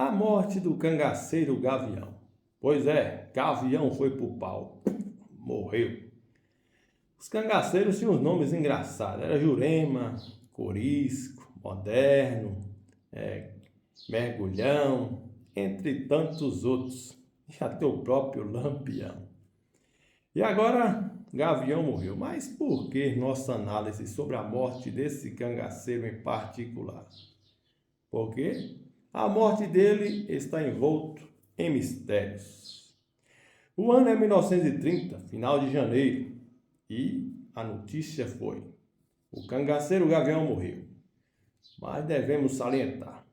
A morte do cangaceiro Gavião. Pois é, Gavião foi pro pau. Morreu. Os cangaceiros tinham uns nomes engraçados. Era Jurema, Corisco, Moderno, Mergulhão, entre tantos outros. E até o próprio Lampião. E agora, Gavião morreu. Mas por que nossa análise sobre a morte desse cangaceiro em particular? Porque a morte dele está envolto em mistérios. O ano é 1930, final de janeiro, e a notícia foi: o cangaceiro Gavião morreu. Mas devemos salientar: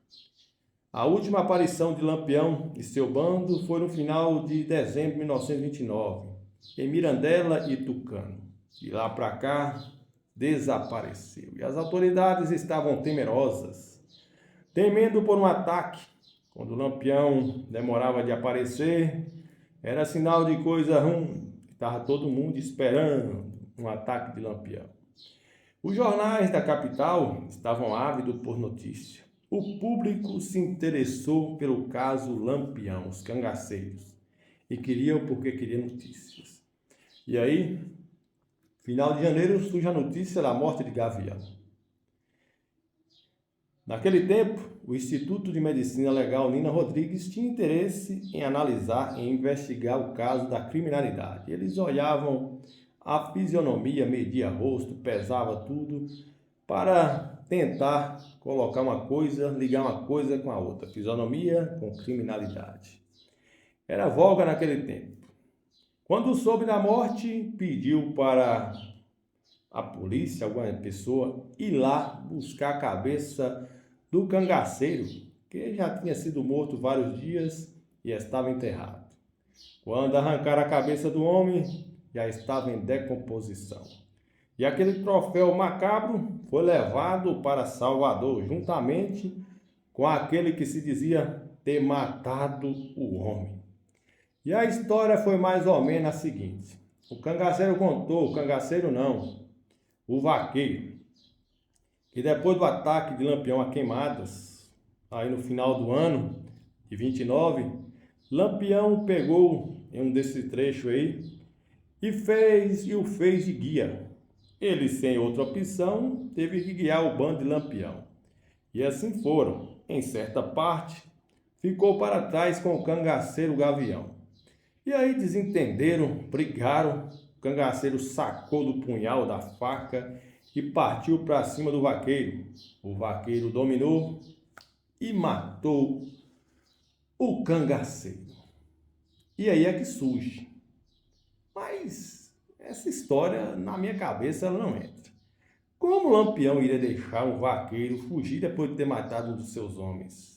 a última aparição de Lampião e seu bando foi no final de dezembro de 1929, em Mirandela e Tucano. De lá para cá, desapareceu. E as autoridades estavam temerosas, temendo por um ataque. Quando o Lampião demorava de aparecer, era sinal de coisa ruim. Estava todo mundo esperando um ataque de Lampião. Os jornais da capital estavam ávidos por notícia. O público se interessou pelo caso Lampião, os cangaceiros, e queriam porque queriam notícias. E aí, final de janeiro, surge a notícia da morte de Gavião. Naquele tempo, o Instituto de Medicina Legal Nina Rodrigues tinha interesse em analisar e investigar o caso da criminalidade. Eles olhavam a fisionomia, media rosto, pesava tudo para tentar colocar uma coisa, ligar uma coisa com a outra. Fisionomia com criminalidade. Era voga naquele tempo. Quando soube da morte, pediu para a polícia, alguma pessoa, ir lá buscar a cabeça do cangaceiro, que já tinha sido morto vários dias e estava enterrado. Quando arrancaram a cabeça do homem, já estava em decomposição. E aquele troféu macabro foi levado para Salvador, juntamente com aquele que se dizia ter matado o homem. E a história foi mais ou menos a seguinte: o cangaceiro contou, o cangaceiro não, o vaqueiro, que depois do ataque de Lampião a Queimadas, aí no final do ano de 29, Lampião pegou em um desse trecho aí e o fez de guia. Ele, sem outra opção, teve que guiar o bando de Lampião. E assim foram. Em certa parte, ficou para trás com o cangaceiro Gavião. E aí desentenderam, brigaram, o cangaceiro sacou do punhal da faca e partiu para cima do vaqueiro. O vaqueiro dominou e matou o cangaceiro. E aí é que surge. Mas essa história, na minha cabeça, ela não entra. Como o Lampião iria deixar um vaqueiro fugir depois de ter matado um dos seus homens?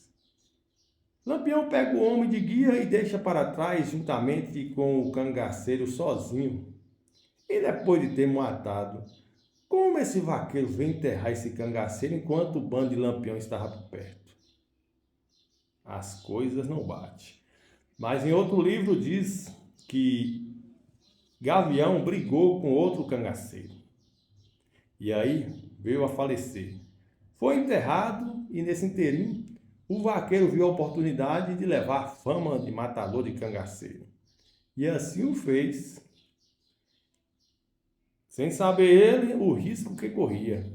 Lampião pega o homem de guia e deixa para trás juntamente com o cangaceiro sozinho. E depois de ter matado, como esse vaqueiro veio enterrar esse cangaceiro enquanto o bando de Lampião estava por perto? As coisas não batem. Mas em outro livro diz que Gavião brigou com outro cangaceiro. E aí veio a falecer. Foi enterrado e nesse inteirinho o vaqueiro viu a oportunidade de levar a fama de matador de cangaceiro. E assim o fez. Sem saber ele o risco que corria.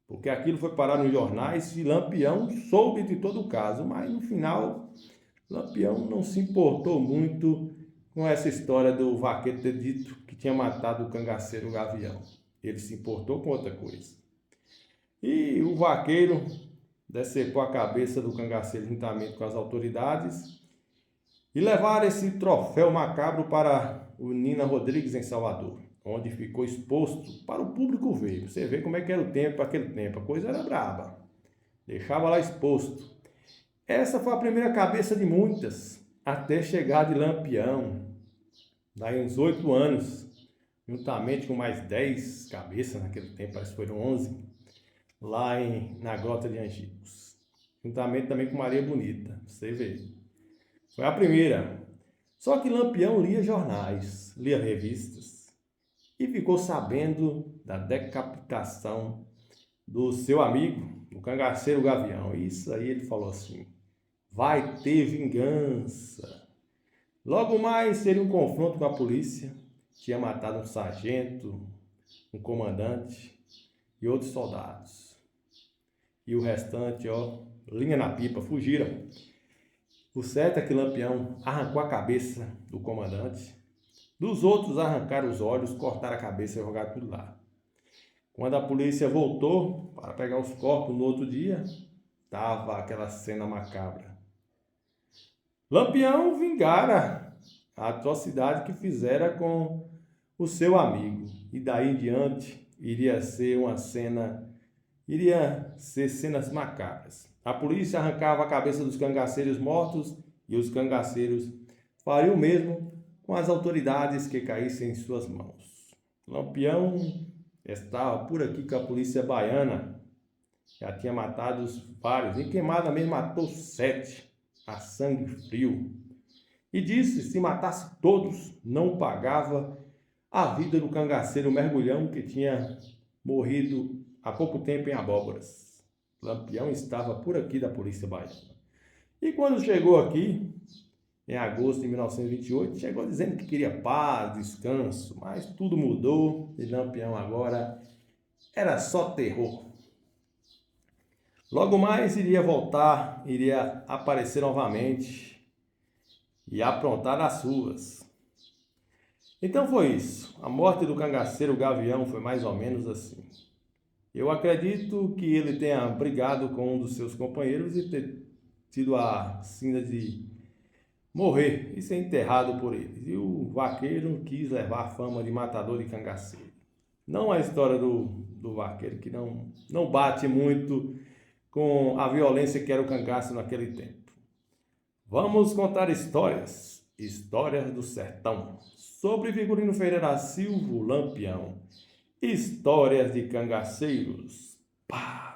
Porque aquilo foi parar nos jornais e Lampião soube de todo o caso. Mas no final, Lampião não se importou muito com essa história do vaqueiro ter dito que tinha matado o cangaceiro Gavião. Ele se importou com outra coisa. E o vaqueiro decepou a cabeça do cangaceiro juntamente com as autoridades e levaram esse troféu macabro para o Nina Rodrigues em Salvador, onde ficou exposto para o público ver. Você vê como é que era o tempo, aquele tempo, a coisa era braba. Deixava lá exposto. Essa foi a primeira cabeça de muitas, até chegar de Lampião, daí uns 8 anos, juntamente com mais 10 cabeças naquele tempo, parece que foram 11, lá na Grota de Angicos. Juntamente também com Maria Bonita, você vê. Foi a primeira. Só que Lampião lia jornais, lia revistas e ficou sabendo da decapitação do seu amigo, o cangaceiro Gavião. Isso aí ele falou assim: vai ter vingança. Logo mais teria um confronto com a polícia. Tinha matado um sargento, um comandante e outros soldados. E o restante, linha na pipa, fugiram. O certo é que Lampião arrancou a cabeça do comandante. Dos outros arrancaram os olhos, cortaram a cabeça e jogaram tudo lá. Quando a polícia voltou para pegar os corpos no outro dia, estava aquela cena macabra. Lampião vingara a atrocidade que fizera com o seu amigo. E daí em diante iria ser cenas macabras. A polícia arrancava a cabeça dos cangaceiros mortos e os cangaceiros fariam o mesmo com as autoridades que caíssem em suas mãos. Lampião estava por aqui com a polícia baiana. Já tinha matado vários. Em Queimada mesmo matou 7 a sangue frio. E disse, se matasse todos, não pagava a vida do cangaceiro mergulhão que tinha morrido há pouco tempo em Abóboras. Lampião estava por aqui da polícia baiana. E quando chegou aqui, em agosto de 1928, chegou dizendo que queria paz, descanso, mas tudo mudou e Lampião agora era só terror. Logo mais iria voltar, iria aparecer novamente e aprontar as suas. Então foi isso. A morte do cangaceiro Gavião foi mais ou menos assim. Eu acredito que ele tenha brigado com um dos seus companheiros e ter tido a sina de morrer e ser enterrado por eles. E o vaqueiro quis levar a fama de matador de cangaceiro. Não a história do vaqueiro, que não bate muito com a violência que era o cangaço naquele tempo. Vamos contar histórias do sertão, sobre Vigorino Ferreira da Silva, Lampião. Histórias de cangaceiros. Pá!